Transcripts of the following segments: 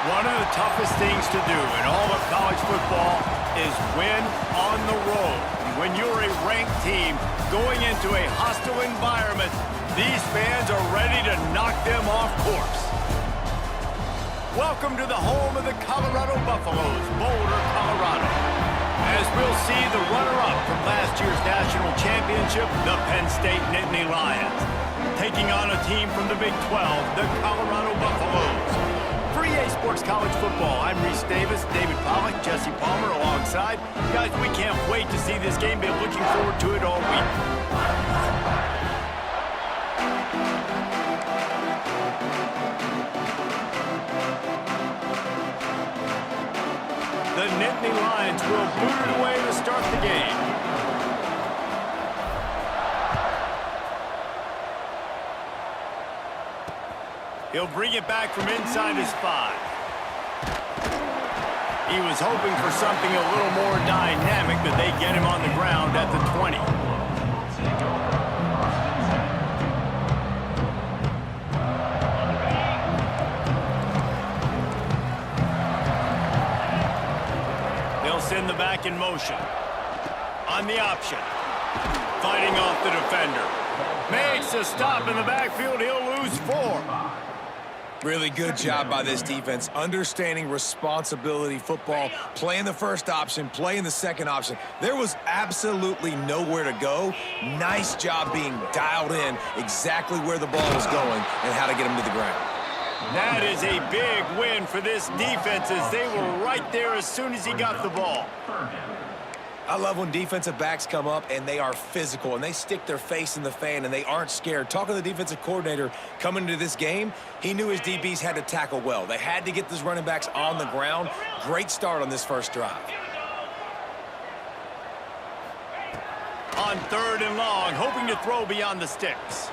One of the toughest things to do in all of college football is win on the road. When you're a ranked team going into a hostile environment, these fans are ready to knock them off course. Welcome to the home of the Colorado Buffaloes, Boulder, Colorado. As we'll see the runner-up from last year's national championship, the Penn State Nittany Lions, taking on a team from the Big 12, the Colorado Buffaloes. For EA Sports College Football, I'm Reese Davis, David Pollack, Jesse Palmer alongside. Guys, we can't wait to see this game. Been looking forward to it all week. The Nittany Lions will boot it away to start the game. He'll bring it back from inside his 5. He was hoping for something a little more dynamic, but they get him on the ground at the 20. They'll send the back in motion. On the option. Fighting off the defender. Makes a stop in the backfield. He'll lose 4. Really good job by this defense, understanding responsibility football, playing the first option, playing the second option. There was absolutely nowhere to go. Nice job being dialed in exactly where the ball was going and how to get him to the ground. That is a big win for this defense as they were right there as soon as he got the ball. I love when defensive backs come up and they are physical and they stick their face in the fan and they aren't scared. Talking to the defensive coordinator coming into this game, he knew his DBs had to tackle well. They had to get those running backs on the ground. Great start on this first drive. On 3rd and long, hoping to throw beyond the sticks.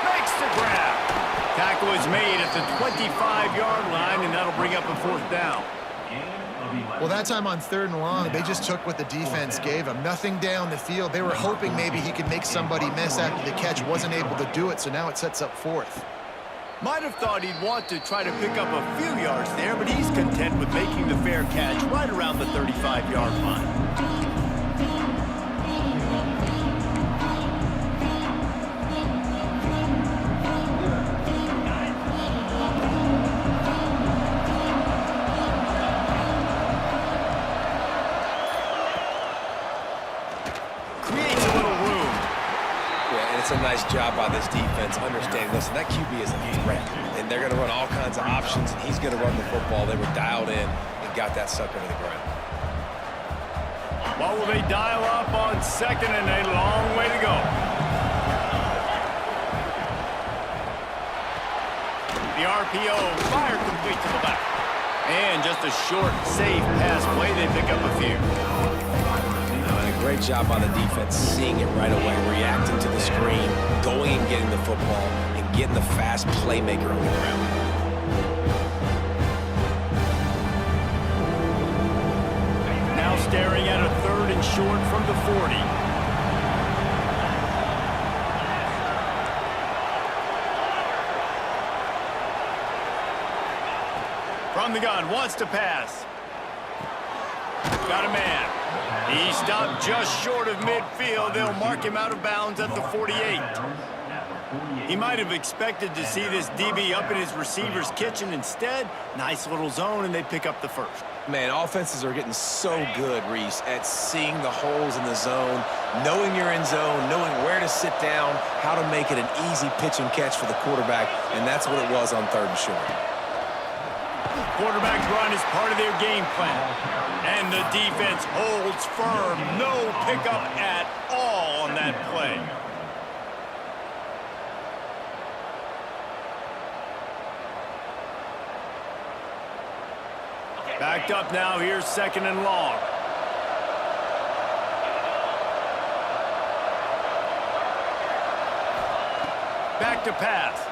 Makes the grab. Tackle is made at the 25-yard line, and that'll bring up a 4th down. Well, that time on 3rd and long, they just took what the defense gave them. Nothing down the field. They were hoping maybe he could make somebody miss after the catch. Wasn't able to do it, so now it sets up 4th. Might have thought he'd want to try to pick up a few yards there, but he's content with making the fair catch right around the 35-yard line. It's a nice job by this defense, understanding, listen, that QB is a threat, and they're going to run all kinds of options, and he's going to run the football. They were dialed in and got that sucker to the ground. What will they dial up on 2nd and a long way to go? The RPO fired complete to the back. And just a short, safe pass play. They pick up a few. Great job by the defense, seeing it right away, reacting to the screen, going and getting the football, and getting the fast playmaker on the ground. Now staring at a 3rd and short from the 40. From the gun, wants to pass. Got a man. He stopped just short of midfield. They'll mark him out of bounds at the 48. He might have expected to see this DB up in his receiver's kitchen. Instead, nice little zone, and they pick up the first. Man, offenses are getting so good, Reese, at seeing the holes in the zone, knowing you're in zone, knowing where to sit down, how to make it an easy pitch and catch for the quarterback, and that's what it was on 3rd and short. Quarterback run is part of their game plan. And the defense holds firm. No pickup at all on that play. Backed up now. Here's 2nd and long. Back to pass.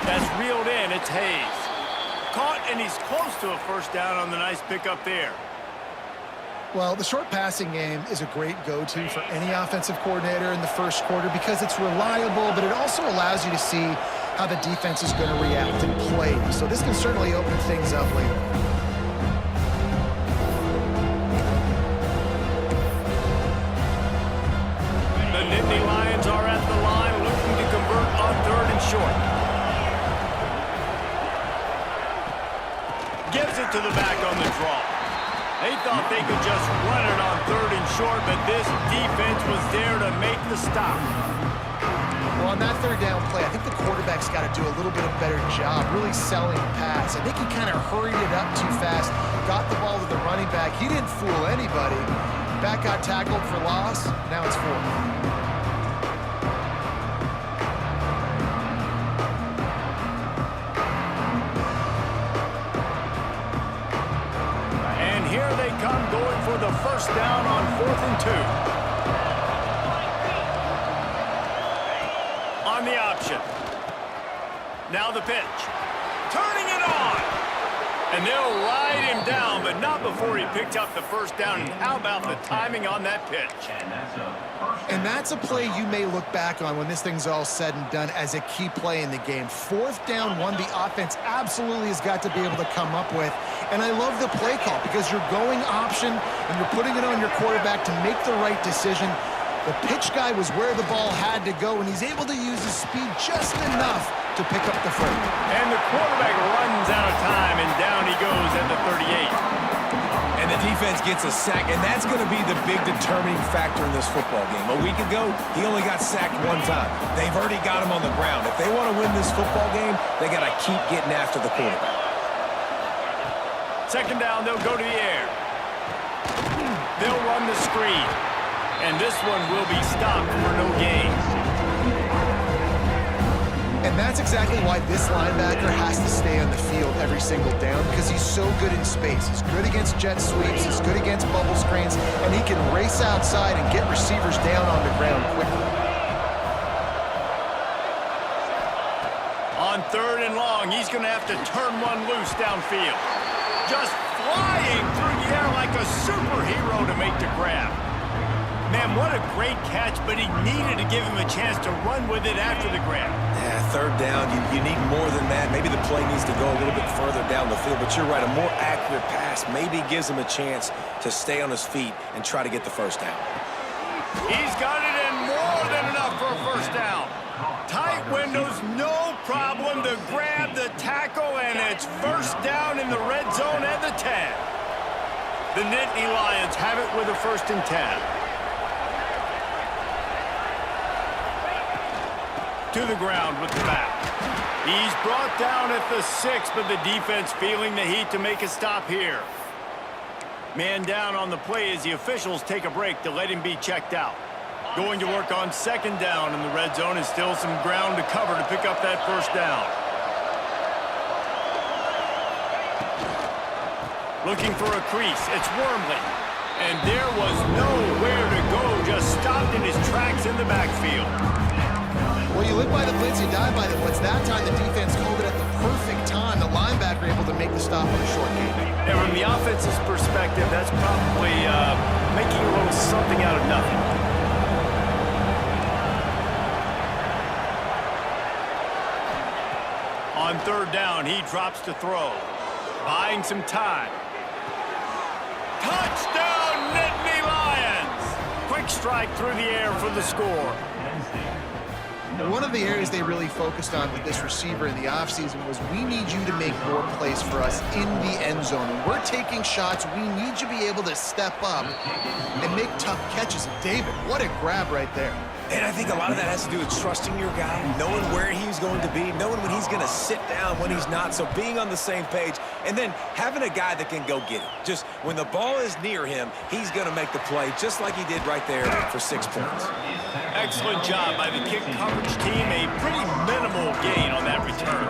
That's reeled in. It's Hayes. Caught, and he's close to a first down on the nice pickup there. Well, the short passing game is a great go-to for any offensive coordinator in the first quarter because it's reliable, but it also allows you to see how the defense is going to react and play. So this can certainly open things up later. The Nittany Lions are at the line looking to convert on 3rd and short. Gives it to the back on the draw. They thought they could just run it on 3rd and short, but this defense was there to make the stop. Well, on that 3rd down play, I think the quarterback's got to do a little bit of a better job really selling the pass. I think he kind of hurried it up too fast, got the ball to the running back. He didn't fool anybody. Back got tackled for loss. Now it's 4th. Going for the first down on 4th and 2. On the option. Now the pitch. Turning it on. And they'll ride him down, but not before he picked up the first down. And how about the timing on that pitch? And that's a play you may look back on when this thing's all said and done as a key play in the game. 4th down, one the offense absolutely has got to be able to come up with. And I love the play call because you're going option and you're putting it on your quarterback to make the right decision. The pitch guy was where the ball had to go, and he's able to use his speed just enough to pick up the first. And the quarterback runs out of time, and down he goes at the 38. And the defense gets a sack, and that's going to be the big determining factor in this football game. A week ago, he only got sacked 1 time. They've already got him on the ground. If they want to win this football game, they got to keep getting after the quarterback. 2nd down, they'll go to the air. They'll run the screen. And this one will be stopped for no gain. And that's exactly why this linebacker has to stay on the field every single down because he's so good in space. He's good against jet sweeps. He's good against bubble screens. And he can race outside and get receivers down on the ground quickly. On 3rd and long, he's going to have to turn one loose downfield. Just flying through the air like a superhero to make the grab. Man, what a great catch, but he needed to give him a chance to run with it after the grab. Yeah, 3rd down, you need more than that. Maybe the play needs to go a little bit further down the field, but you're right, a more accurate pass maybe gives him a chance to stay on his feet and try to get the first down. He's got it in more than enough for a first down. Tight windows, no problem to grab the tackle, and it's first down in the red zone at the 10. The Nittany Lions have it with a 1st and 10. To the ground with the back. He's brought down at the 6, but the defense feeling the heat to make a stop here. Man down on the play as the officials take a break to let him be checked out. Going to work on 2nd down in the red zone is still some ground to cover to pick up that first down. Looking for a crease. It's Wormley. And there was nowhere to go, just stopped in his tracks in the backfield. Well, you live by the blitz, you die by the blitz. That time the defense called it at the perfect time. The linebacker able to make the stop on a short game. And from the offense's perspective, that's probably making a little something out of nothing. On 3rd down, he drops to throw. Buying some time. Touchdown, Nittany Lions! Quick strike through the air for the score. One of the areas they really focused on with this receiver in the offseason was we need you to make more plays for us in the end zone. When we're taking shots, we need you to be able to step up and make tough catches. And David, what a grab right there. And I think a lot of that has to do with trusting your guy, knowing where he's going to be, knowing when he's going to sit down, when he's not, so being on the same page, and then having a guy that can go get it. Just when the ball is near him, he's going to make the play, just like he did right there for 6 points. Excellent job by the kick coverage team. A pretty minimal gain on that return.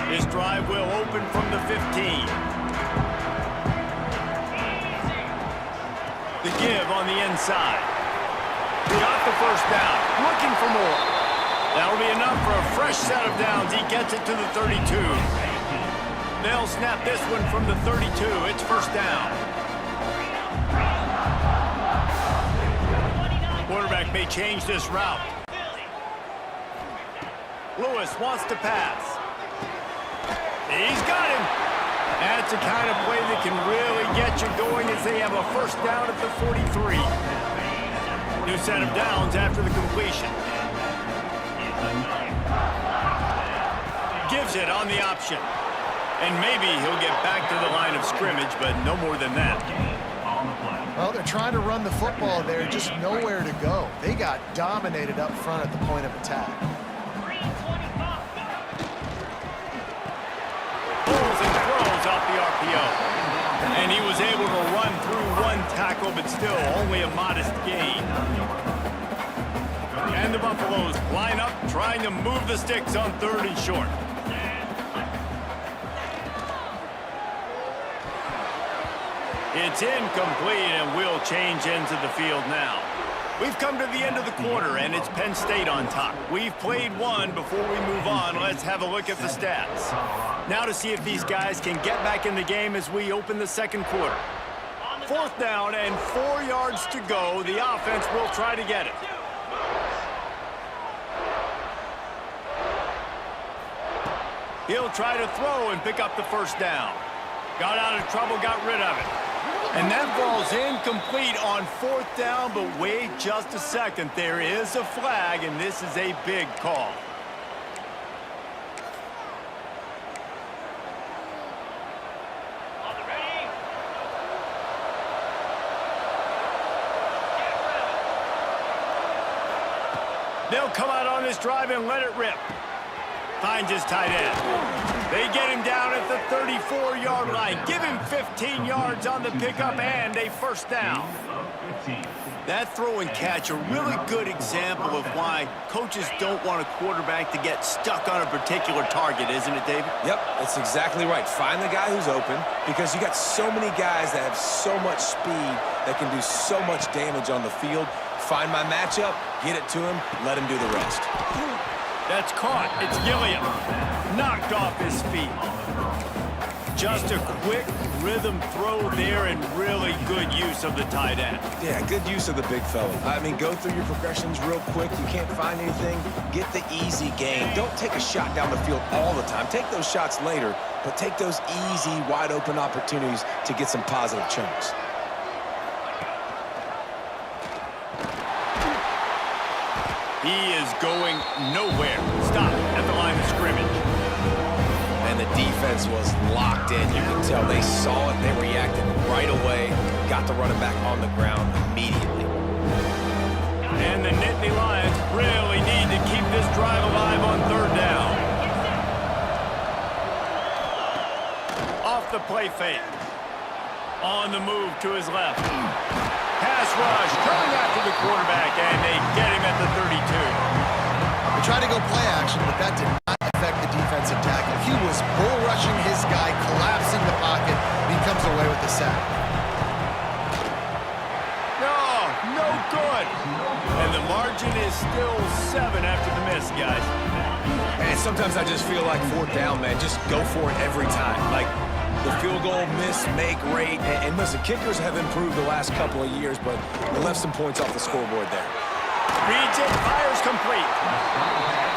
This drive will open from the 15. The give on the inside. Got the first down. Looking for more. That'll be enough for a fresh set of downs. He gets it to the 32. They'll snap this one from the 32. It's first down. Quarterback may change this route. Lewis wants to pass. He's got him. That's the kind of play that can really get you going as they have a first down at the 43. New set of downs after the completion. Gives it on the option. And maybe he'll get back to the line of scrimmage, but no more than that. Well, they're trying to run the football there, just nowhere to go. They got dominated up front at the point of attack. Pulls and throws off the RPO. And he was able to run through one tackle, but still only a modest gain. And the Buffaloes line up, trying to move the sticks on 3rd and short. It's incomplete, and we'll change ends of the field now. We've come to the end of the quarter, and it's Penn State on top. We've played one. Before we move on, let's have a look at the stats. Now to see if these guys can get back in the game as we open the second quarter. 4th down and 4 yards to go. The offense will try to get it. He'll try to throw and pick up the first down. Got out of trouble, got rid of it. And that ball's incomplete on 4th down, but wait just a second. There is a flag, and this is a big call. They'll come out on this drive and let it rip. Finds his tight end. They get him down at the 34-yard line. Give him 15 yards on the pickup and a first down. That throw and catch, a really good example of why coaches don't want a quarterback to get stuck on a particular target, isn't it, David? Yep, that's exactly right. Find the guy who's open, because you got so many guys that have so much speed that can do so much damage on the field. Find my matchup, get it to him, let him do the rest. That's caught. It's Gilliam. Knocked off his feet. Just a quick rhythm throw there and really good use of the tight end. Yeah, good use of the big fella. I mean, go through your progressions real quick. You can't find anything, get the easy gain. Don't take a shot down the field all the time. Take those shots later, but take those easy, wide-open opportunities to get some positive chunks. He is going nowhere. Stop at the line of scrimmage. And the defense was locked in. You can tell they saw it. They reacted right away. Got the running back on the ground immediately. And the Nittany Lions really need to keep this drive alive on 3rd down. Off the play fake. On the move to his left. Pass rush, coming after the quarterback, and they get him at the 32. They tried to go play action, but that did not affect the defensive tackle. He was bull rushing his guy, collapsing the pocket, and he comes away with the sack. No good. And the margin is still 7 after the miss, guys. And sometimes I just feel like 4th down, man. Just go for it every time. Like, the field goal, miss, make, rate. And listen, kickers have improved the last couple of years, but they left some points off the scoreboard there. Reads it, fires complete.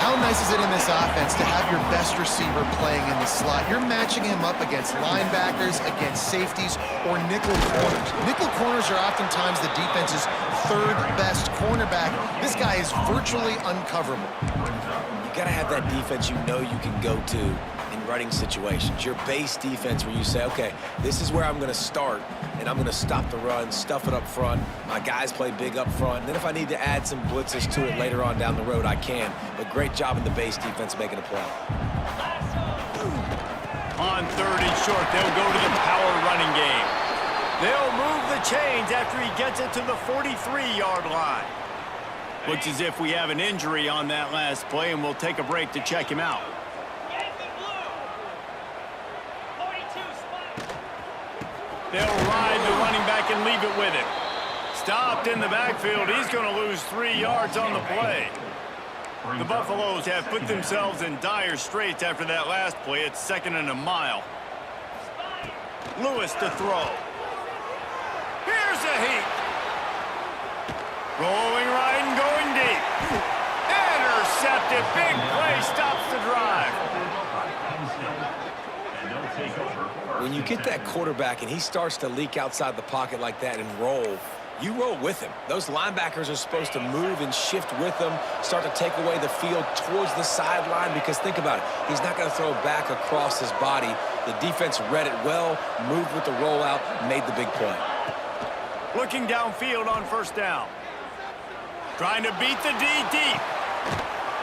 How nice is it in this offense to have your best receiver playing in the slot? You're matching him up against linebackers, against safeties, or nickel corners. Nickel corners are oftentimes the defense's third best cornerback. This guy is virtually uncoverable. You got to have that defense you know you can go to in running situations. Your base defense where you say, okay, this is where I'm going to start, and I'm going to stop the run, stuff it up front. My guys play big up front. And then if I need to add some blitzes to it later on down the road, I can. But great job in the base defense making a play. On 3rd and short, they'll go to the power running game. They'll move the chains after he gets it to the 43-yard line. Looks as if we have an injury on that last play, and we'll take a break to check him out. They'll ride the running back and leave it with him. Stopped in the backfield. He's going to lose 3 yards on the play. The Buffaloes have put themselves in dire straits after that last play. It's 2nd and a mile. Lewis to throw. Here's a heat. Rolling right and going deep. Intercepted. Big play stops the drive. When you get that quarterback and he starts to leak outside the pocket like that and roll, you roll with him. Those linebackers are supposed to move and shift with them, start to take away the field towards the sideline, because think about it. He's not going to throw back across his body. The defense read it well, moved with the rollout, made the big play. Looking downfield on 1st down. Trying to beat the D deep.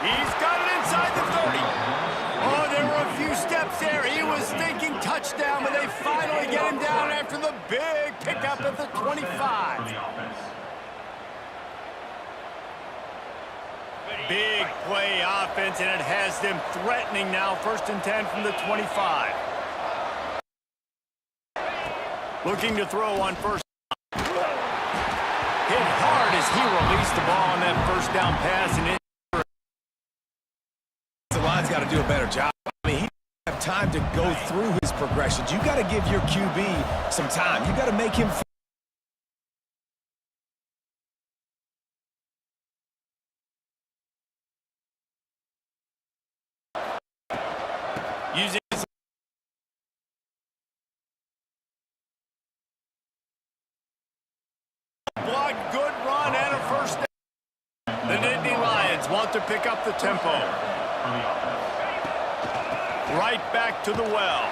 He's got it inside the 30. Oh, there were a few steps there. He was thinking touchdown, but they finally get him down after the big pickup at the 25. Big play offense, and it has them threatening now. 1st and 10 from the 25. Looking to throw on 1st. Hit hard as he released the ball on that 1st down pass, and The line's got to do a better job. I mean, he doesn't have time to go through his progressions. You got to give your QB some time. You got to make him. using block, good run, and a 1st down. The Nittany Lions want to pick up the tempo. Right back to the well.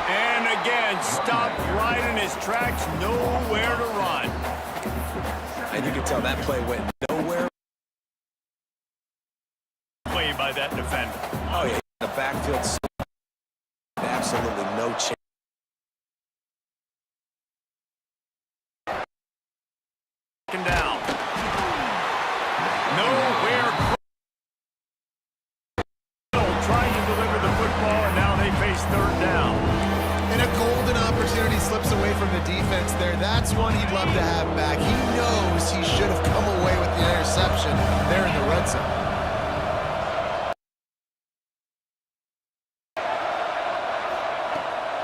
And again, stopped right in his tracks, nowhere to run. And you can tell that play went nowhere. Play by that defender. Oh, yeah. The backfield, absolutely no chance. Down. Nowhere. Trying to deliver the football, and now they face 3rd down. And a golden opportunity slips away from the defense there. That's one he'd love to have back. He knows he should have come away with the interception there in the red zone.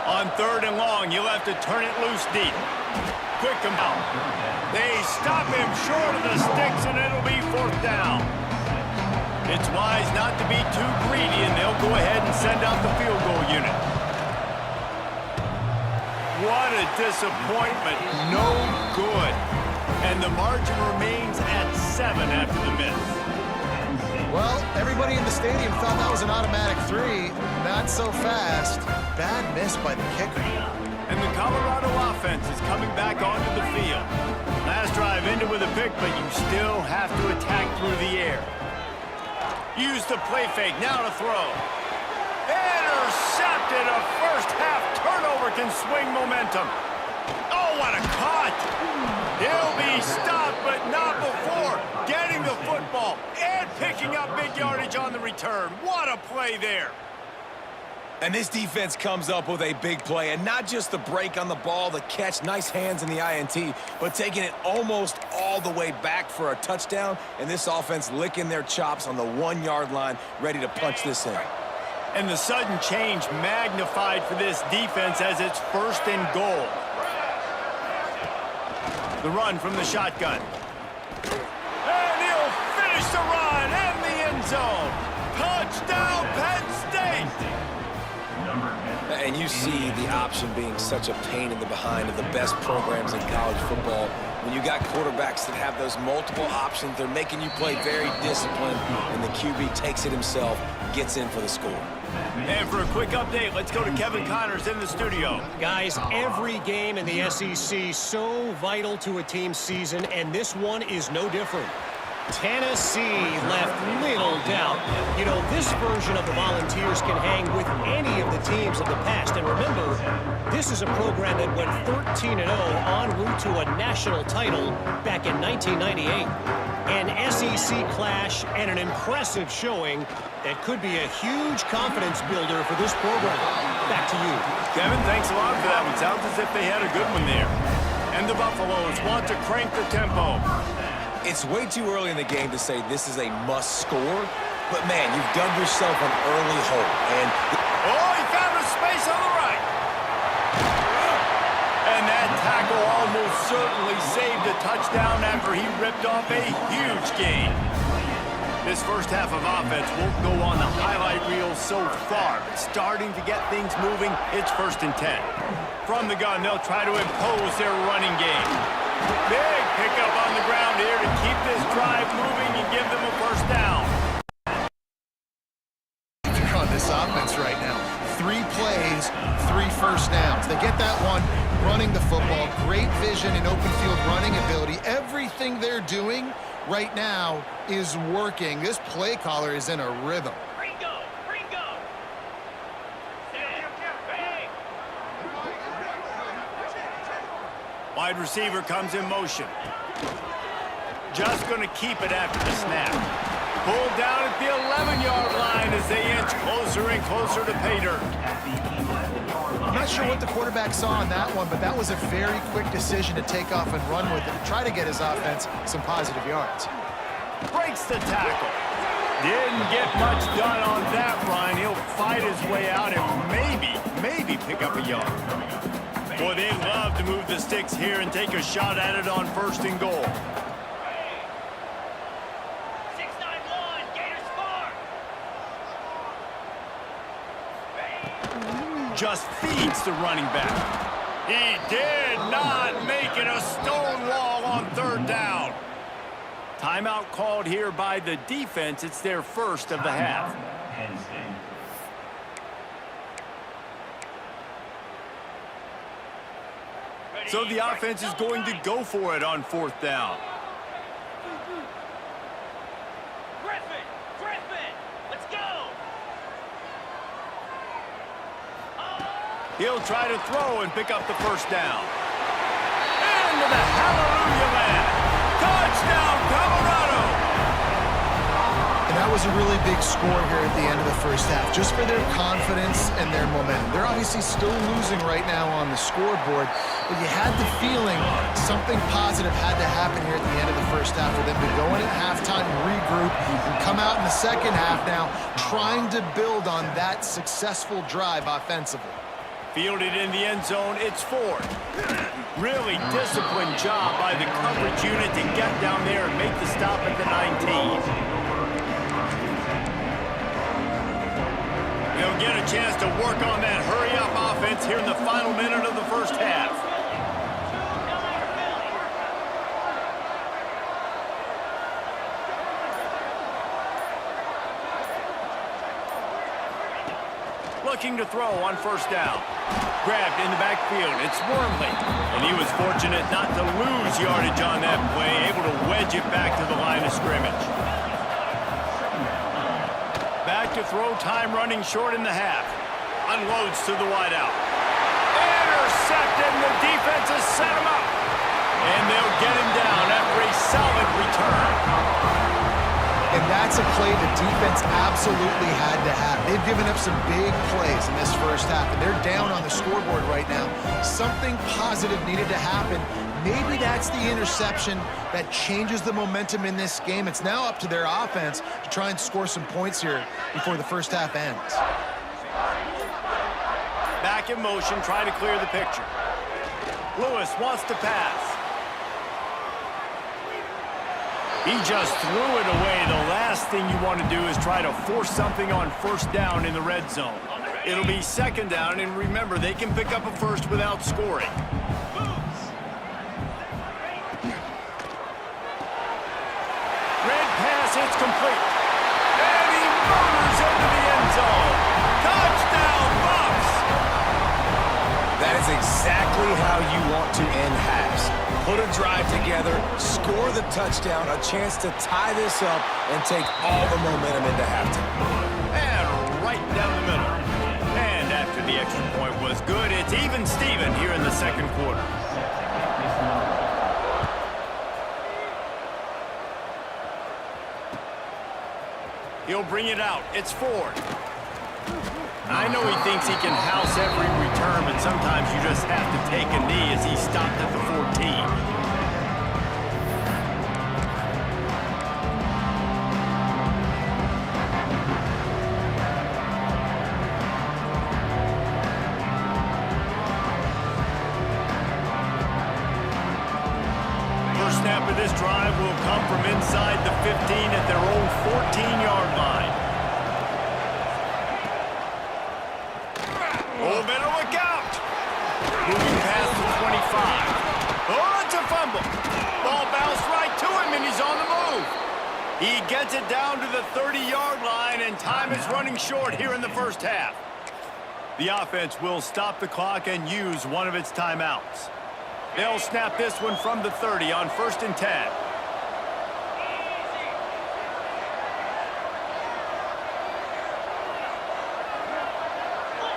On 3rd and long, you'll have to turn it loose deep. Quick him out. They stop him short of the sticks, and it'll be 4th down. It's wise not to be too greedy, and they'll go ahead and send out the field goal unit. What a disappointment. No good. And the margin remains at 7 after the miss. Well, everybody in the stadium thought that was an automatic 3. Not so fast. Bad miss by the kicker. And the Colorado offense is coming back onto the field. Last drive ended with a pick, but you still have to attack through the air. Use the play fake, now to throw. Intercepted. A 1st half turnover can swing momentum. Oh, what a cut. He'll be stopped, but not before getting the football and picking up big yardage on the return. What a play there. And this defense comes up with a big play, and not just the break on the ball, the catch, nice hands in the INT, but taking it almost all the way back for a touchdown, and this offense licking their chops on the 1-yard line, ready to punch this in. And the sudden change magnified for this defense as it's 1st and goal. The run from the shotgun. And he'll finish the run and the end zone. Touchdown, Penn State! And you see the option being such a pain in the behind of the best programs in college football. When you got quarterbacks that have those multiple options, they're making you play very disciplined, and the QB takes it himself, gets in for the score. And for a quick update, let's go to Kevin Connors in the studio. Guys, every game in the SEC so vital to a team's season, and this one is no different. Tennessee left little doubt. You know, this version of the Volunteers can hang with any of the teams of the past. And remember, this is a program that went 13-0 en route to a national title back in 1998. An SEC clash and an impressive showing that could be a huge confidence builder for this program. Back to you. Kevin, thanks a lot for that one. Sounds as if they had a good one there. And the Buffaloes want to crank the tempo. It's way too early in the game to say this is a must score, but man, you've dug yourself an early hole. And oh, he found a space on the right. And that tackle almost certainly saved a touchdown after he ripped off a huge gain. This first half of offense won't go on the highlight reel so far, but starting to get things moving, it's 1st and 10. From the gun, they'll try to impose their running game. Big pickup on the ground here to keep this drive moving and give them a first down. They're on this offense right now. 3 plays, 3 first downs. They get that one running the football. Great vision and open field running ability. Everything they're doing right now is working. This play caller is in a rhythm. Wide receiver comes in motion. Just going to keep it after the snap. Pulled down at the 11-yard line as they inch closer and closer to pay dirt. I'm not sure what the quarterback saw on that one, but that was a very quick decision to take off and run with it, try to get his offense some positive yards. Breaks the tackle. Didn't get much done on that run. He'll fight his way out and maybe pick up a yard. Boy, they love to move the sticks here and take a shot at it on 1st and goal. 6-9-1, Gators score. Just feeds the running back. He did not make it a stone wall on 3rd down. Timeout called here by the defense. It's their first of the half. So the offense is going to go for it on 4th down. Griffin, let's go. He'll try to throw and pick up the first down. Into the hallelujah land. Touchdown, Colorado! And that was a really big score here at the end of the first half, just for their confidence and their momentum. They're obviously still losing right now on the scoreboard, but you had the feeling something positive had to happen here at the end of the first half for them to go in at halftime, regroup, and come out in the second half now trying to build on that successful drive offensively. Fielded in the end zone, it's 4th. Really disciplined job by the coverage unit to get down there and make the stop at the 19. They'll get a chance to work on that hurry-up offense here in the final minute of the first half. Looking to throw on 1st down. Grabbed in the backfield. It's Wormley. And he was fortunate not to lose yardage on that play, able to wedge it back to the line of scrimmage. Back to throw, time running short in the half. Unloads to the wideout. Intercepted, and the defense has set him up. And they'll get him down after a solid return. And that's a play the defense absolutely had to have. They've given up some big plays in this first half, and they're down on the scoreboard right now. Something positive needed to happen. Maybe that's the interception that changes the momentum in this game. It's now up to their offense to try and score some points here before the first half ends. Back in motion, try to clear the picture. Lewis wants to pass. He just threw it away. The last thing you want to do is try to force something on first down in the red zone. It'll be second down, and remember, they can pick up a first without scoring. Red pass, it's complete. And he motors into the end zone. Touchdown, Bucs! That is exactly how you want to end halves. Put a drive together, score the touchdown, a chance to tie this up, and take all the momentum into halftime. And right down the middle. And after the extra point was good, it's even Steven here in the second quarter. He'll bring it out. It's Ford. I know he thinks he can house every return, but sometimes you just have to take a knee as he stopped at the 14. Snap of this drive will come from inside the 15 at their own 14-yard line. Oh, better look out. Moving past the 25. Oh, it's a fumble. Ball bounced right to him, and he's on the move. He gets it down to the 30-yard line, and time is running short here in the first half. The offense will stop the clock and use one of its timeouts. They'll snap this one from the 30 on 1st and 10.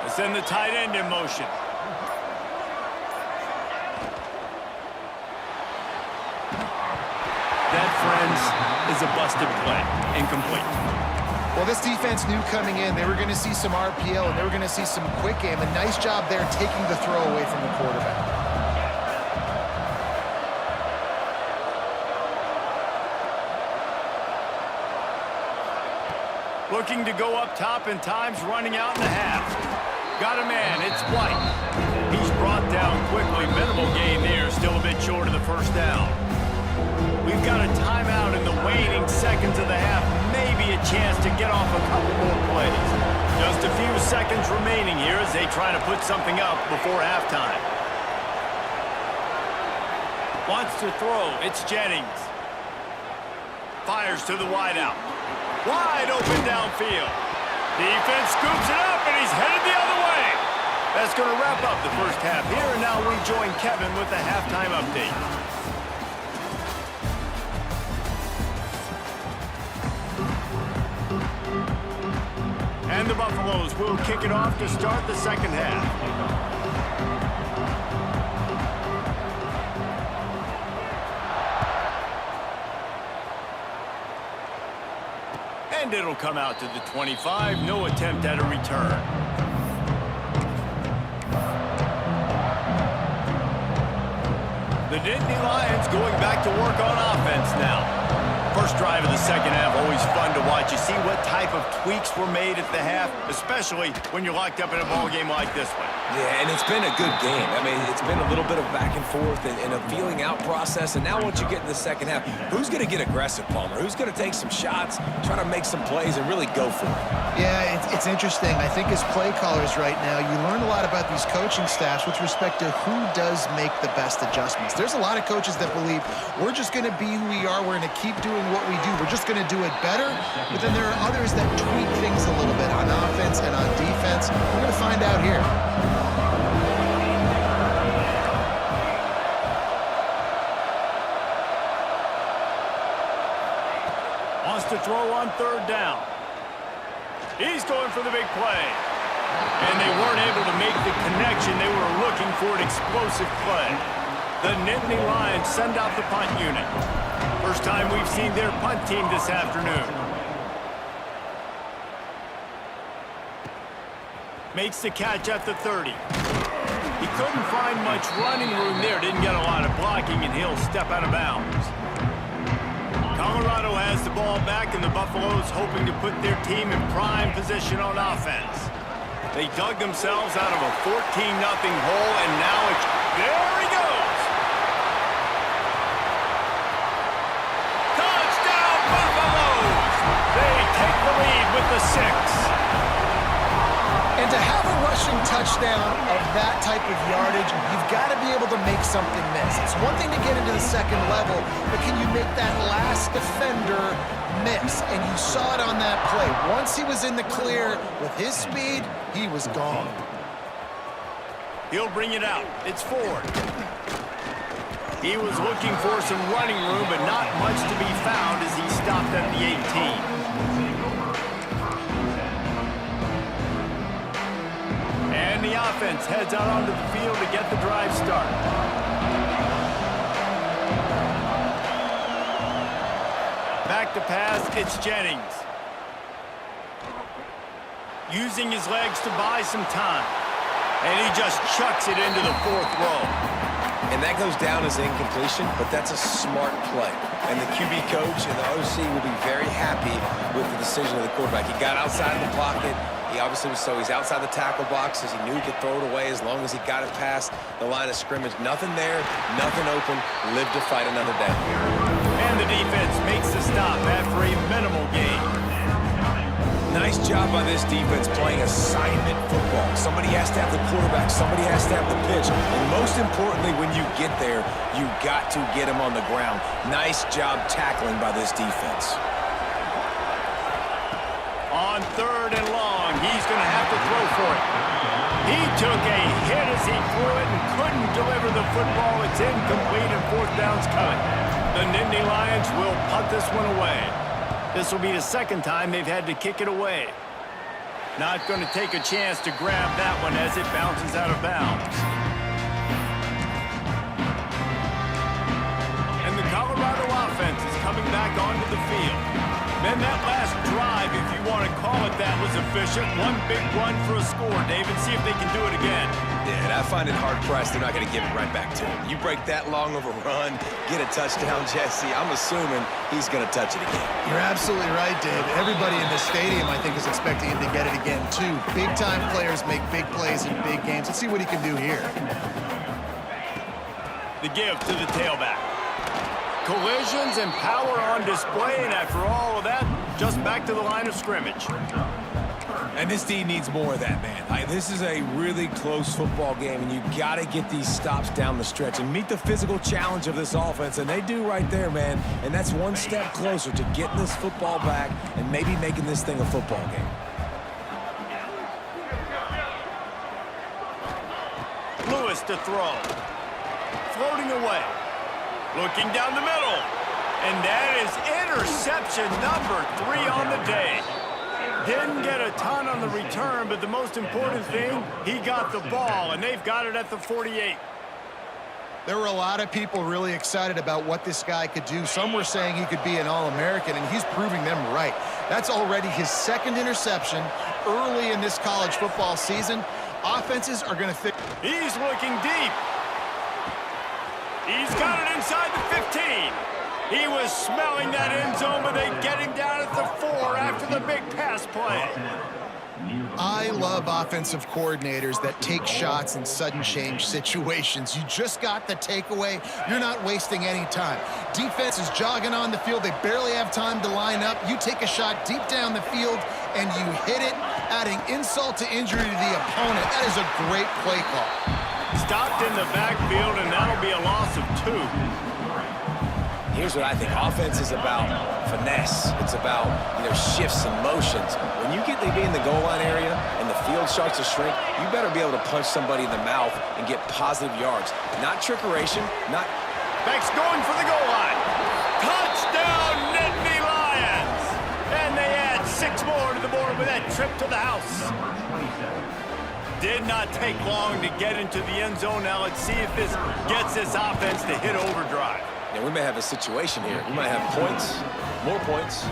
They send the tight end in motion. That, friends, is a busted play. Incomplete. Well, this defense knew coming in they were going to see some RPO and they were going to see some quick game. A nice job there taking the throw away from the quarterback. Looking to go up top, and time's running out in the half. Got a man, it's White. He's brought down quickly. Minimal gain there, still a bit short of the first down. We've got a timeout in the waning seconds of the half. Maybe a chance to get off a couple more plays. Just a few seconds remaining here as they try to put something up before halftime. Wants to throw, it's Jennings. Fires to the wideout. Wide open downfield. Defense scoops it up, and he's headed the other way. That's going to wrap up the first half here, and now we join Kevin with the halftime update. And the Buffaloes will kick it off to start the second half. And it'll come out to the 25. No attempt at a return. The Nittany Lions going back to work on offense now. First drive of the second half, always fun to watch. You see what type of tweaks were made at the half, especially when you're locked up in a ball game like this one. Yeah, and it's been a good game. I mean, it's been a little bit of back and forth and a feeling out process. And now once you get in the second half, who's going to get aggressive, Palmer? Who's going to take some shots, try to make some plays, and really go for it? Yeah, it's interesting. I think as play callers right now, you learn a lot about these coaching staffs with respect to who does make the best adjustments. There's a lot of coaches that believe we're just going to be who we are. We're going to keep doing what we do. We're just going to do it better. But then there are others that tweak things a little bit on offense and on defense. We're going to find out here. Wants to throw on third down. He's going for the big play. And they weren't able to make the connection. They were looking for an explosive play. The Nittany Lions send out the punt unit. First time we've seen their punt team this afternoon. Makes the catch at the 30. He couldn't find much running room there. Didn't get a lot of blocking, and he'll step out of bounds. Colorado has the ball back, and the Buffaloes hoping to put their team in prime position on offense. They dug themselves out of a 14-0 hole, and now it's... There he goes! Touchdown! the 6. And to have a rushing touchdown of that type of yardage, you've got to be able to make something miss. It's one thing to get into the second level, but can you make that last defender miss? And you saw it on that play. Once he was in the clear with his speed, he was gone. He'll bring it out. It's Ford. He was looking for some running room, but not much to be found as he stopped at the 18. And the offense heads out onto the field to get the drive started. Back to pass, it's Jennings. Using his legs to buy some time. And he just chucks it into the 4th row. And that goes down as incompletion, but that's a smart play. And the QB coach and the OC will be very happy with the decision of the quarterback. He got outside of the pocket. He obviously was he's outside the tackle box as he knew he could throw it away as long as he got it past the line of scrimmage. Nothing there, nothing open, live to fight another down. And the defense makes the stop after a minimal gain. Nice job by this defense playing assignment football. Somebody has to have the quarterback, somebody has to have the pitch. And most importantly, when you get there, you got to get him on the ground. Nice job tackling by this defense. On 3rd and long, he's going to have to throw for it. He took a hit as he threw it and couldn't deliver the football. It's incomplete and 4th down's coming. The Nittany Lions will punt this one away. This will be the 2nd time they've had to kick it away. Not going to take a chance to grab that one as it bounces out of bounds. And the Colorado offense is coming back onto the field. Then that last drive, if you want to call it that, was efficient. One big run for a score, David. See if they can do it again. Yeah, I find it hard-pressed they're not going to give it right back to him. You break that long of a run, get a touchdown, Jesse, I'm assuming he's going to touch it again. You're absolutely right, Dave. Everybody in the stadium, I think, is expecting him to get it again, too. Big-time players make big plays in big games. Let's see what he can do here. The give to the tailback. Collisions and power on display, and after all of that, just back to the line of scrimmage. And this D needs more of that, man. This is a really close football game, and you got to get these stops down the stretch and meet the physical challenge of this offense, and they do right there, man. And that's one step closer to getting this football back and maybe making this thing a football game. Lewis to throw. Floating away. Looking down the middle. And that is interception number 3 on the day. Didn't get a ton on the return, but the most important thing, he got the ball, and they've got it at the 48. There were a lot of people really excited about what this guy could do. Some were saying he could be an All-American, and he's proving them right. That's already his 2nd interception early in this college football season. Offenses are going to fix. He's looking deep. He's got it inside the 15. He was smelling that end zone, but they get him down at the 4 after the big pass play. I love offensive coordinators that take shots in sudden change situations. You just got the takeaway. You're not wasting any time. Defense is jogging on the field. They barely have time to line up. You take a shot deep down the field, and you hit it, adding insult to injury to the opponent. That is a great play call. Stopped in the backfield, and that'll be a loss of 2. Here's what I think. Offense is about finesse. It's about, shifts and motions. When you get to be in the goal line area and the field starts to shrink, you better be able to punch somebody in the mouth and get positive yards. Not trickeration, not... Beck's going for the goal line. Touchdown, Nittany Lions! And they add 6 more to the board with that trip to the house. Did not take long to get into the end zone. Now let's see if this gets this offense to hit overdrive. Yeah, we may have a situation here. We might have points, and more points.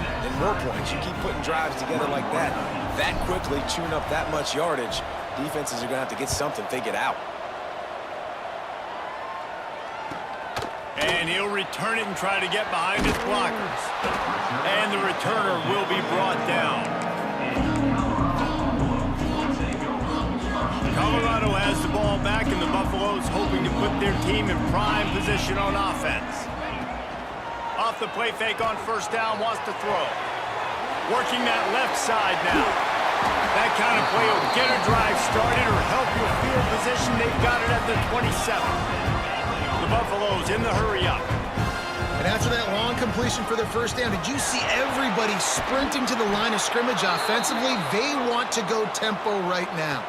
You keep putting drives together like that quickly, chewing up that much yardage, defenses are going to have to get something figured out. And he'll return it and try to get behind his blockers. And the returner will be brought down. Colorado has the ball back, and the Buffaloes hoping to put their team in prime position on offense. Off the play fake on 1st down, wants to throw. Working that left side now. That kind of play will get a drive started or help your field position. They've got it at the 27. The Buffaloes in the hurry up. And after that long completion for their first down, did you see everybody sprinting to the line of scrimmage offensively? They want to go tempo right now.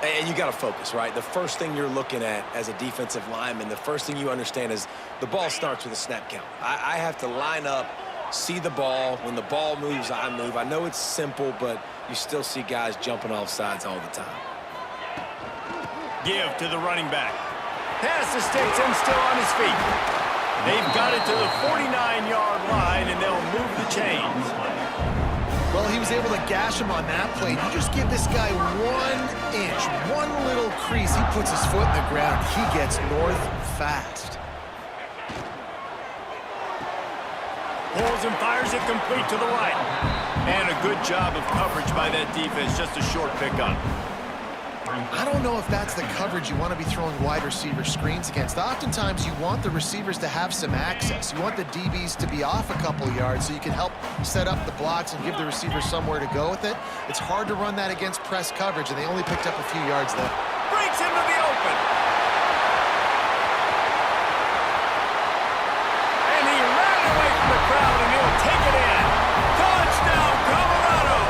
And you got to focus, right? The first thing you're looking at as a defensive lineman, the first thing you understand is the ball starts with a snap count. I have to line up, see the ball. When the ball moves, I move. I know it's simple, but you still see guys jumping off sides all the time. Give to the running back. Pass to sticks and still on his feet. They've got it to the 49-yard line, and they'll move the chains. Well, he was able to gash him on that play. You just give this guy 1 inch, one little crease. He puts his foot in the ground. He gets north fast. Pulls and fires it complete to the right. And a good job of coverage by that defense. Just a short pickup. I don't know if that's the coverage you want to be throwing wide receiver screens against. Oftentimes, you want the receivers to have some access. You want the DBs to be off a couple yards so you can help set up the blocks and give the receiver somewhere to go with it. It's hard to run that against press coverage, and they only picked up a few yards there. Breaks into the open. And he ran away from the crowd, and he'll take it in. Touchdown, Colorado!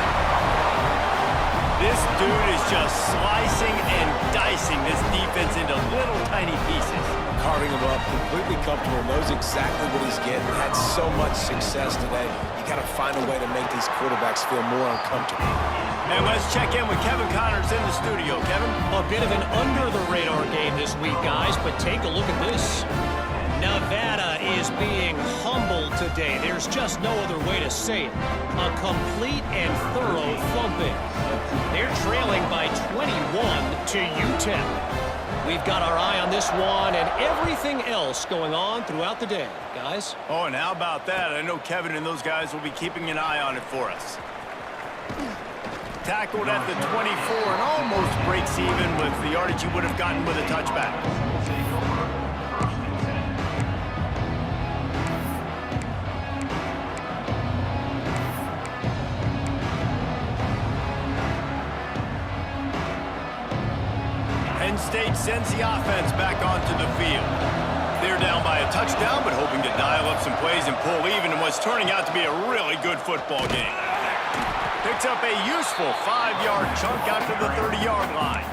This dude is just slicing and dicing this defense into little tiny pieces. Carving him up, completely comfortable, knows exactly what he's getting. Had so much success today. You got to find a way to make these quarterbacks feel more uncomfortable. And let's check in with Kevin Connors in the studio. Kevin? A bit of an under-the-radar game this week, guys, but take a look at this. Nevada is being humbled today. There's just no other way to say it. A complete and thorough thumping. They're trailing by 21 to UTEP. We've got our eye on this one and everything else going on throughout the day, guys. Oh, and how about that? I know Kevin and those guys will be keeping an eye on it for us. Tackled at the 24 and almost breaks even with the yardage he would have gotten with a touchback. Penn State sends the offense back onto the field. They're down by a touchdown, but hoping to dial up some plays and pull even in what's turning out to be a really good football game. Picks up a useful 5-yard chunk after the 30-yard line.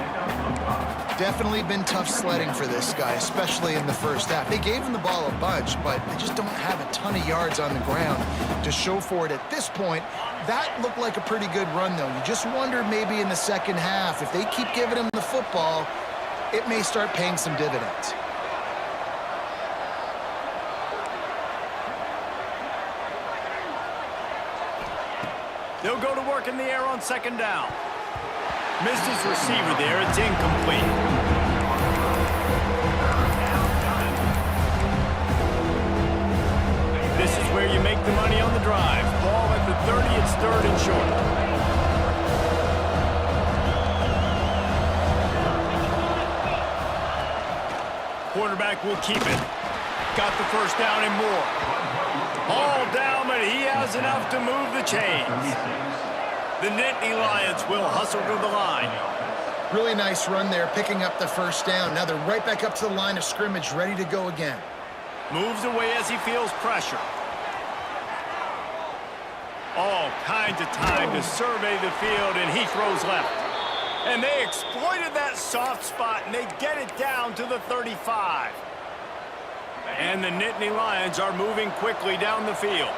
Definitely been tough sledding for this guy, especially in the first half. They gave him the ball a bunch, but they just don't have a ton of yards on the ground to show for it at this point. That looked like a pretty good run, though. You just wonder maybe in the second half, if they keep giving him the football, it may start paying some dividends. They'll go to work in the air on second down. Missed his receiver there. It's incomplete. This is where you make the money on the drive. Ball at the 30. It's third and short. Quarterback will keep it. Got the first down and more. All down, but he has enough to move the chains. The Nittany Lions will hustle to the line. Really nice run there, picking up the first down. Now they're right back up to the line of scrimmage, ready to go again. Moves away as he feels pressure. All kinds of time to survey the field, and he throws left. And they exploited that soft spot, and they get it down to the 35. And the Nittany Lions are moving quickly down the field.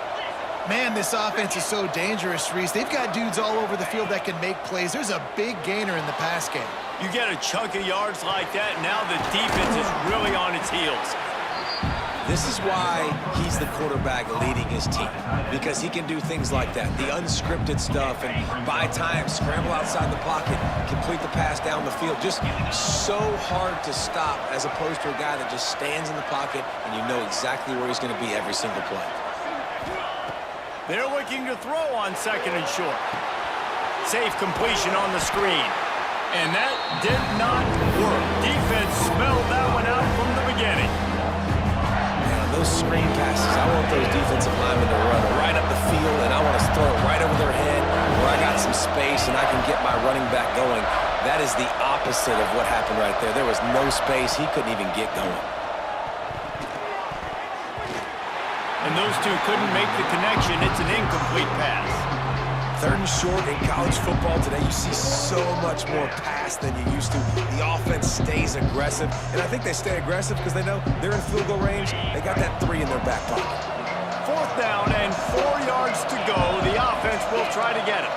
Man, this offense is so dangerous, Reese. They've got dudes all over the field that can make plays. There's a big gainer in the pass game. You get a chunk of yards like that, now the defense is really on its heels. This is why he's the quarterback leading his team, because he can do things like that, the unscripted stuff, and buy time, scramble outside the pocket, complete the pass down the field. Just so hard to stop as opposed to a guy that just stands in the pocket and you know exactly where he's going to be every single play. They're looking to throw on second and short. Safe completion on the screen. And that did not work. Defense smelled that one out from the beginning. Those screen passes, I want those defensive linemen to run right up the field, and I want to throw it right over their head where I got some space and I can get my running back going. That is the opposite of what happened right there. There was no space. He couldn't even get going. And those two couldn't make the connection. It's an incomplete pass. Third and short in college football today, you see so much more pass than you used to. The offense stays aggressive, and I think they stay aggressive because they know they're in field goal range. They got that 3 in their back pocket. 4th down and 4 yards to go. The offense will try to get it.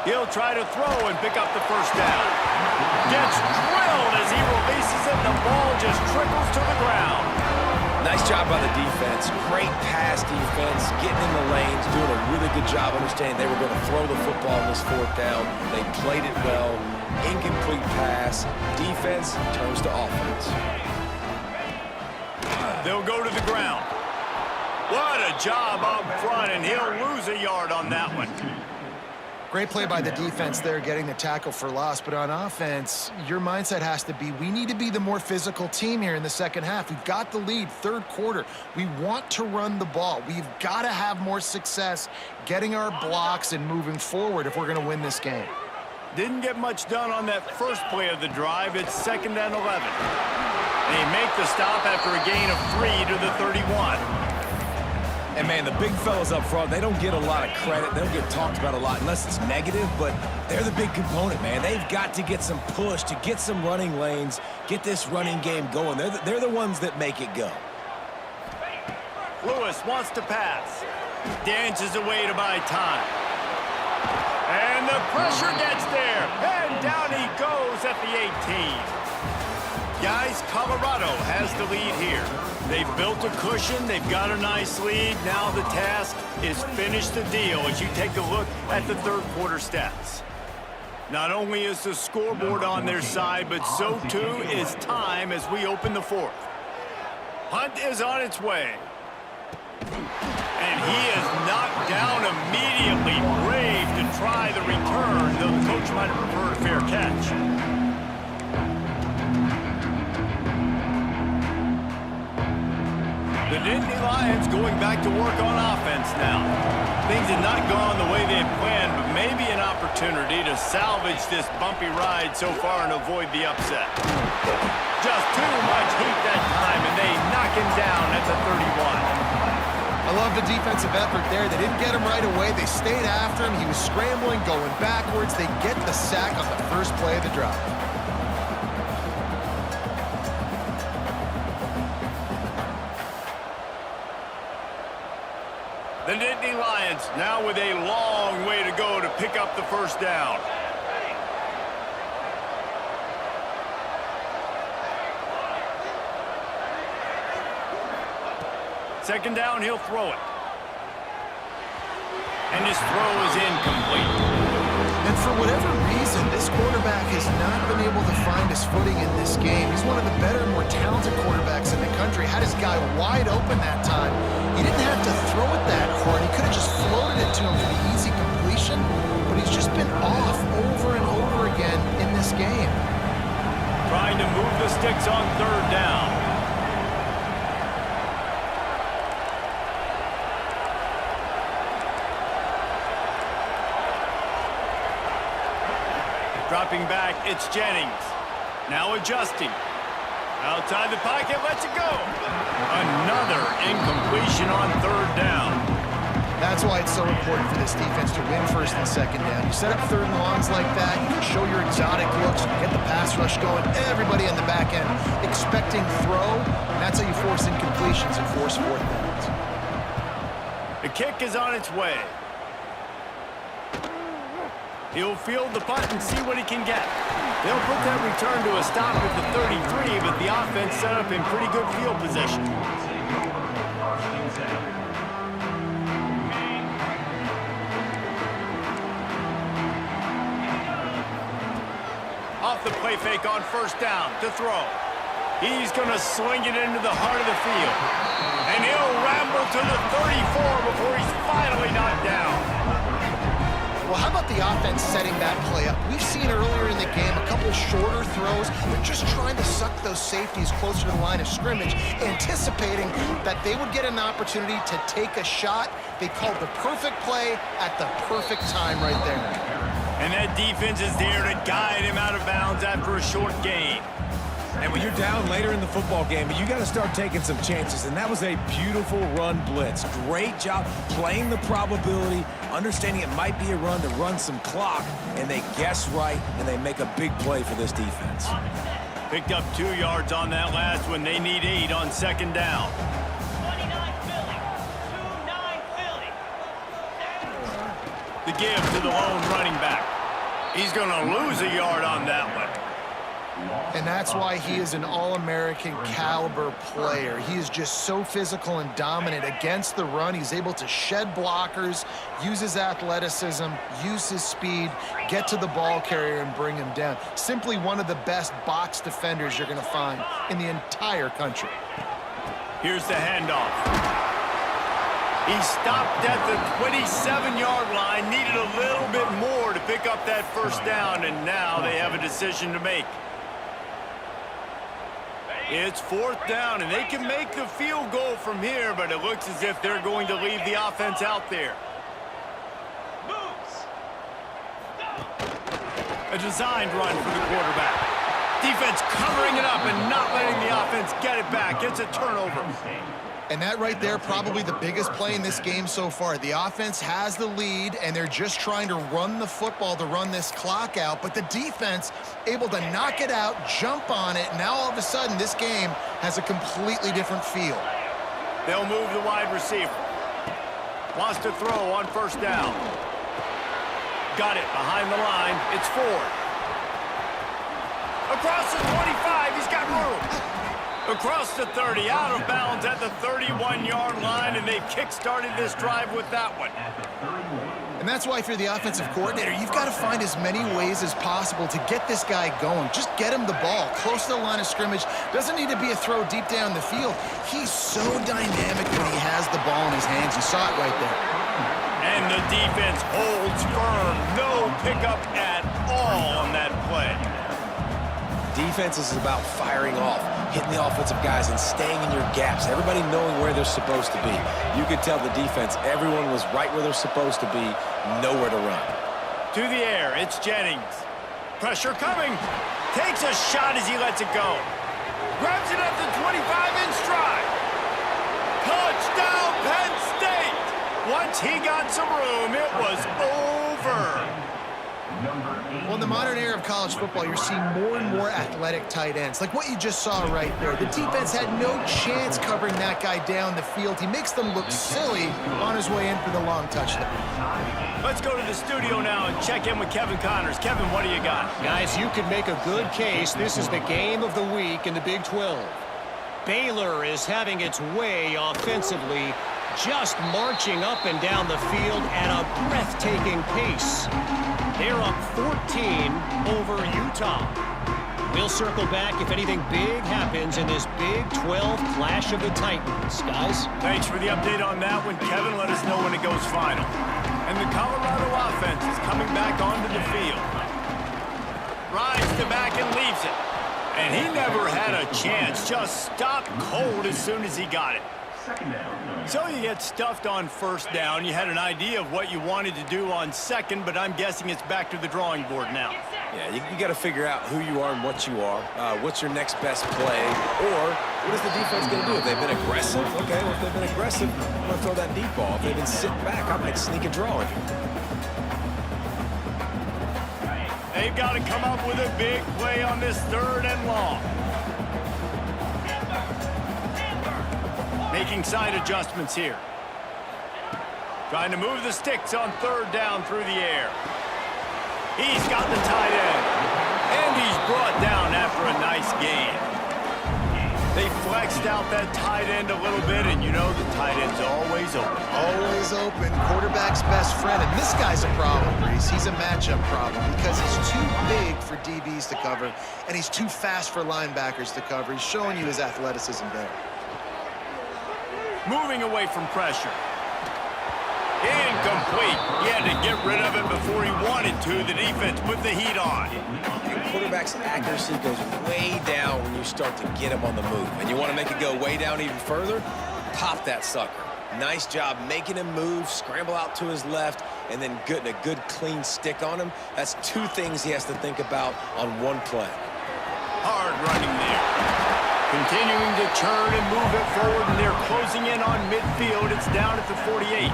He'll try to throw and pick up the first down. Gets drilled as he releases it, and the ball just trickles to the ground. Nice job by the defense. Great pass defense, getting in the lanes, doing a really good job understanding they were going to throw the football on this 4th down. They played it well. Incomplete pass. Defense turns to offense. They'll go to the ground. What a job up front, and he'll lose a yard on that one. Great play by the defense there, getting the tackle for loss. But on offense, your mindset has to be, we need to be the more physical team here in the second half. We've got the lead, 3rd quarter. We want to run the ball. We've got to have more success getting our blocks and moving forward if we're going to win this game. Didn't get much done on that first play of the drive. It's 2nd and 11. They make the stop after a gain of 3 to the 31. And, man, the big fellas up front, they don't get a lot of credit. They don't get talked about a lot unless it's negative, but they're the big component, man. They've got to get some push, to get some running lanes, get this running game going. They're the ones that make it go. Lewis wants to pass. Dances away to buy time. And the pressure gets there. And down he goes at the 18. Guys, Colorado has the lead here. They've built a cushion. They've got a nice lead. Now the task is finish the deal as you take a look at the 3rd quarter stats. Not only is the scoreboard on their side, but so too is time as we open the 4th. Hunt is on its way. And he is knocked down immediately. Brave to try the return, though the coach might have preferred a fair catch. The Nittany Lions going back to work on offense now. Things had not gone the way they had planned, but maybe an opportunity to salvage this bumpy ride so far and avoid the upset. Just too much heat that time, and they knock him down at the 31. I love the defensive effort there. They didn't get him right away. They stayed after him. He was scrambling, going backwards. They get the sack on the first play of the drive. The Nittany Lions now with a long way to go to pick up the first down. Second down, he'll throw it. And his throw is incomplete. And for whatever reason, this quarterback has not been able to find his footing in this game. He's one of the better, more talented quarterbacks in the country. Had his guy wide open that time. He didn't have to throw it that hard. He could have just floated it to him for the easy completion, but he's just been off over and over again in this game. Trying to move the sticks on 3rd down. Dropping back, it's Jennings. Now adjusting. Outside the pocket, lets it go. Another incompletion on 3rd down. That's why it's so important for this defense to win 1st and 2nd down. You set up 3rd and longs like that, you can show your exotic looks, you can get the pass rush going, everybody on the back end expecting throw, and that's how you force incompletions and force 4th downs. The kick is on its way. He'll field the punt and see what he can get. They'll put that return to a stop at the 33, but the offense set up in pretty good field position. Off the play fake on 1st down to throw. He's going to sling it into the heart of the field. And he'll ramble to the 34 before he's finally knocked down. Well, how about the offense setting that play up? We've seen earlier in the game a couple shorter throws. They're just trying to suck those safeties closer to the line of scrimmage, anticipating that they would get an opportunity to take a shot. They called the perfect play at the perfect time right there. And that defense is there to guide him out of bounds after a short gain. And when you're down later in the football game, you got to start taking some chances. And that was a beautiful run blitz. Great job playing the probability, understanding it might be a run to run some clock, and they guess right, and they make a big play for this defense. Picked up 2 yards on that last one. They need 8 on second down. 29 Philly. 2-9 Philly. The give to the lone running back. He's going to lose a yard on that one. And that's why he is an all-American caliber player. He is just so physical and dominant against the run. He's able to shed blockers, use his athleticism, use his speed, get to the ball carrier and bring him down. Simply one of the best box defenders you're going to find in the entire country. Here's the handoff. He stopped at the 27-yard line, needed a little bit more to pick up that first down, and now they have a decision to make. It's 4th down, and they can make the field goal from here, but it looks as if they're going to leave the offense out there. Moves. A designed run for the quarterback. Defense covering it up and not letting the offense get it back. It's a turnover. And that right there, probably the biggest play in this game so far. The offense has the lead, and they're just trying to run the football to run this clock out. But the defense able to knock it out, jump on it. Now all of a sudden, this game has a completely different feel. They'll move the wide receiver. Wants to throw on first down. Got it behind the line. It's Ford. Across the 25. He's got room. Across the 30, out of bounds at the 31-yard line, and they kick-started this drive with that one. And that's why if you're the offensive coordinator, you've got to find as many ways as possible to get this guy going. Just get him the ball close to the line of scrimmage. Doesn't need to be a throw deep down the field. He's so dynamic when he has the ball in his hands. You saw it right there. And the defense holds firm. No pickup at all on that play. Defense is about firing off, hitting the offensive guys and staying in your gaps, everybody knowing where they're supposed to be. You could tell the defense, everyone was right where they're supposed to be, nowhere to run. To the air, it's Jennings. Pressure coming. Takes a shot as he lets it go. Grabs it at the 25 in stride. Touchdown, Penn State! Once he got some room, it was over. Well, in the modern era of college football, you're seeing more and more athletic tight ends, like what you just saw right there. The defense had no chance covering that guy down the field. He makes them look silly on his way in for the long touchdown. Let's go to the studio now and check in with Kevin Connors. Kevin, what do you got? Guys, you could make a good case. This is the game of the week in the Big 12. Baylor is having its way offensively, just marching up and down the field at a breathtaking pace. They're up 14 over Utah. We'll circle back if anything big happens in this Big 12 Clash of the Titans. Guys? Thanks for the update on that one, Kevin. Let us know when it goes final. And the Colorado offense is coming back onto the field. Rides to back and leaves it. And he never had a chance. Just stopped cold as soon as he got it. So you get stuffed on first down. You had an idea of what you wanted to do on second, but I'm guessing it's back to the drawing board now. Yeah, you got to figure out who you are and what you are. What's your next best play? Or what is the defense going to do? If they've been aggressive, okay, well, if they've been aggressive, I'm going to throw that deep ball. If they've been sitting back, I might sneak a draw on you. They've got to come up with a big play on this 3rd and long. Making side adjustments here. Trying to move the sticks on 3rd down through the air. He's got the tight end. And he's brought down after a nice gain. They flexed out that tight end a little bit, and you know the tight end's always open. Always open. Quarterback's best friend. And this guy's a problem, Reese. He's a matchup problem because he's too big for DBs to cover, and he's too fast for linebackers to cover. He's showing you his athleticism there. Moving away from pressure. Incomplete. He had to get rid of it before he wanted to. The defense put the heat on. Your quarterback's accuracy goes way down when you start to get him on the move. And you want to make it go way down even further? Pop that sucker. Nice job making him move, scramble out to his left, and then getting a good clean stick on him. That's two things he has to think about on one play. Hard running there. Continuing to churn and move it forward, and they're closing in on midfield. It's down at the 48.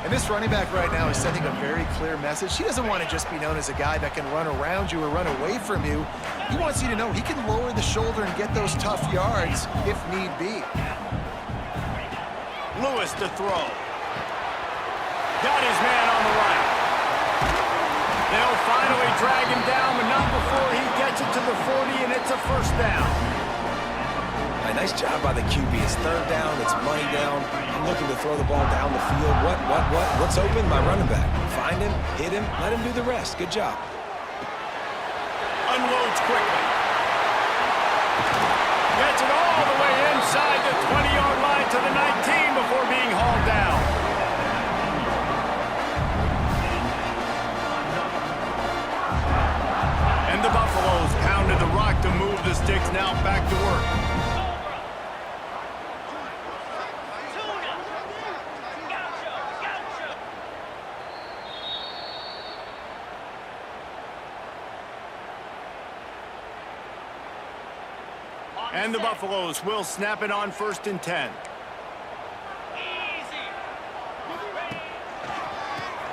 And this running back right now is sending a very clear message. He doesn't want to just be known as a guy that can run around you or run away from you. He wants you to know he can lower the shoulder and get those tough yards if need be. Lewis to throw. Got his man on the right. They'll finally drag him down, but not before he gets it to the 40, and it's a first down. Nice job by the QB. It's third down. It's money down. I'm looking to throw the ball down the field. What's open? My running back. Find him, hit him, let him do the rest. Good job. Unloads quickly. Gets it all the way inside the 20-yard line to the 19 before being hauled down. And the Buffaloes pounded the rock to move the sticks. Now back to work. And the Buffaloes will snap it on 1st and 10.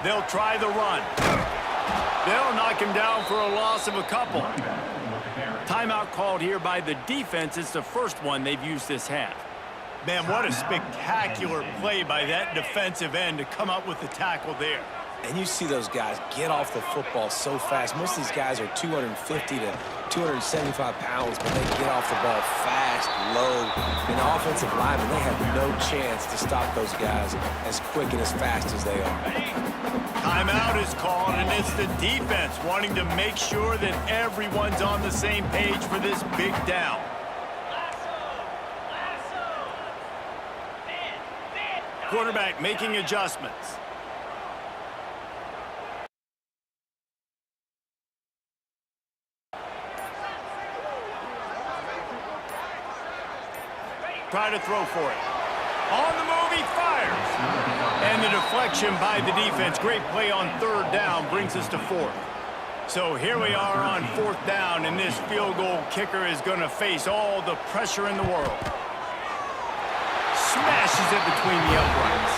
They'll try the run. They'll knock him down for a loss of a couple. Timeout called here by the defense. It's the first one they've used this half. Man, what a spectacular play by that defensive end to come up with the tackle there. And you see those guys get off the football so fast. Most of these guys are 250 to 275 pounds, but they get off the ball fast, low. And the offensive linemen, they have no chance to stop those guys as quick and as fast as they are. Timeout is called, and it's the defense wanting to make sure that everyone's on the same page for this big down. Quarterback making adjustments. Try to throw for it. On the move, he fires. And the deflection by the defense. Great play on 3rd down brings us to 4th. So here we are on 4th down, and this field goal kicker is going to face all the pressure in the world. Smashes it between the uprights.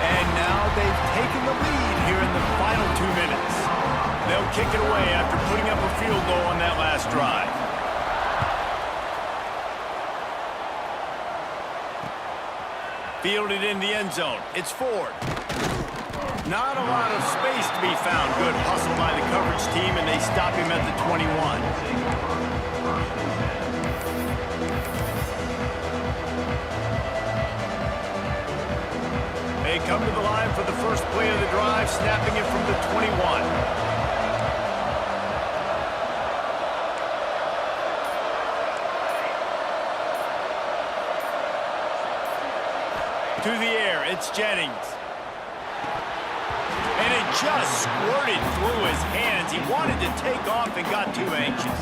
And now they've taken the lead here in the final 2 minutes. They'll kick it away after putting up a field goal on that last drive. Fielded in the end zone. It's Ford. Not a lot of space to be found. Good hustle by the coverage team, and they stop him at the 21. They come to the line for the first play of the drive, snapping it from the 21. To the air, it's Jennings. And it just squirted through his hands. He wanted to take off and got too anxious.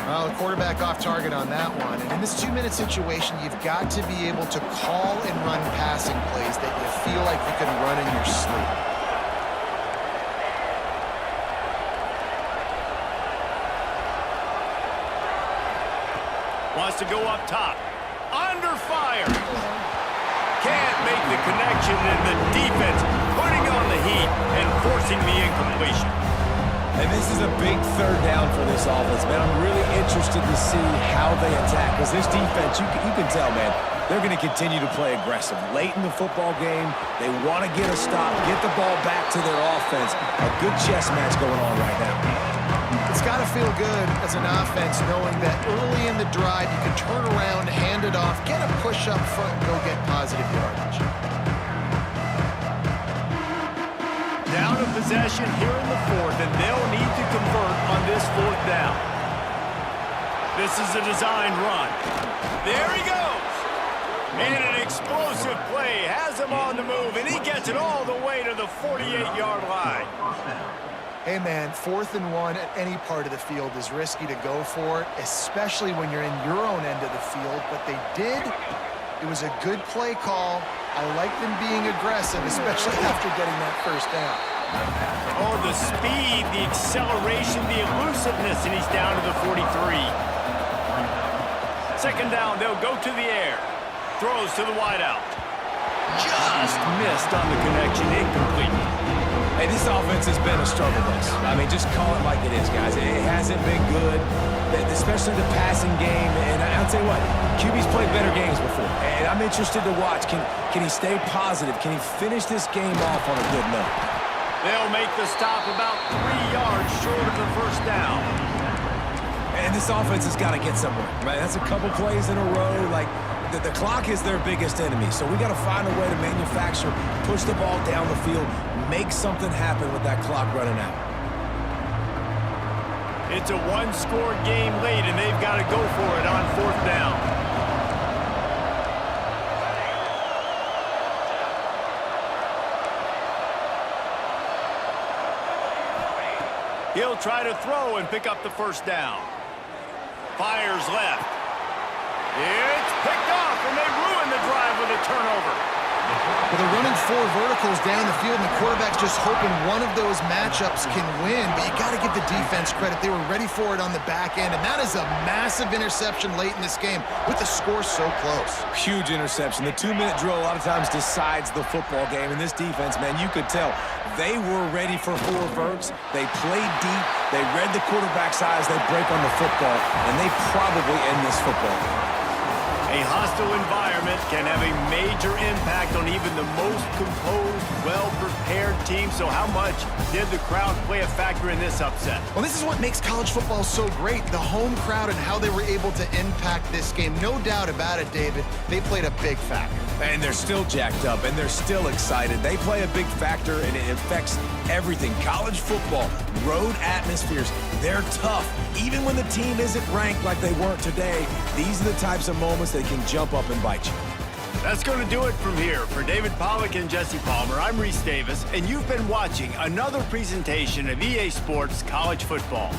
Well, the quarterback off target on that one. And in this 2-minute situation, you've got to be able to call and run passing plays that you feel like you can run in your sleep. Wants to go up top. Under fire. Can't make the connection, and the defense putting on the heat and forcing the incompletion. And this is a big 3rd down for this offense, man. I'm really interested to see how they attack, because this defense, you can tell, man, they're going to continue to play aggressive. Late in the football game, they want to get a stop, get the ball back to their offense. A good chess match going on right now. It's got to feel good as an offense knowing that early in the drive you can turn around, hand it off, get a push up front, and go get positive yardage. Down to possession here in the 4th, and they'll need to convert on this 4th down. This is a designed run. There he goes. And an explosive play has him on the move, and he gets it all the way to the 48-yard line. Hey, man, 4th and 1 at any part of the field is risky to go for, especially when you're in your own end of the field. But they did. It was a good play call. I like them being aggressive, especially after getting that first down. Oh, the speed, the acceleration, the elusiveness, and he's down to the 43. 2nd down, they'll go to the air. Throws to the wideout. Just missed on the connection, incomplete. Hey, this offense has been a struggle bus. I mean, just call it like it is, guys. It hasn't been good, especially the passing game. And I'll tell you what, QB's played better games before. And I'm interested to watch. Can he stay positive? Can he finish this game off on a good note? They'll make the stop about 3 yards short of the first down. And this offense has got to get somewhere, right? That's a couple plays in a row. Like, the clock is their biggest enemy. So we got to find a way to manufacture, push the ball down the field, make something happen with that clock running out. It's a one-score game late, and they've got to go for it on 4th down. He'll try to throw and pick up the first down. Fires left. It's picked off, and they ruin the drive with a turnover. Well, they're running 4 verticals down the field, and the quarterback's just hoping one of those matchups can win. But you got to give the defense credit. They were ready for it on the back end, and that is a massive interception late in this game with the score so close. Huge interception. The 2-minute drill a lot of times decides the football game. And this defense, man, you could tell they were ready for 4 verts. They played deep. They read the quarterback's eyes. They break on the football, and they probably end this football game. A hostile environment can have a major impact on even the most composed, well-prepared team. So how much did the crowd play a factor in this upset? Well, this is what makes college football so great, the home crowd and how they were able to impact this game. No doubt about it, David. They played a big factor. And they're still jacked up, and they're still excited. They play a big factor, and it affects everything. College football, road atmospheres, they're tough. Even when the team isn't ranked like they weren't today, these are the types of moments that can jump up and bite you. That's going to do it from here. For David Pollack and Jesse Palmer, I'm Reese Davis, and you've been watching another presentation of EA Sports College Football.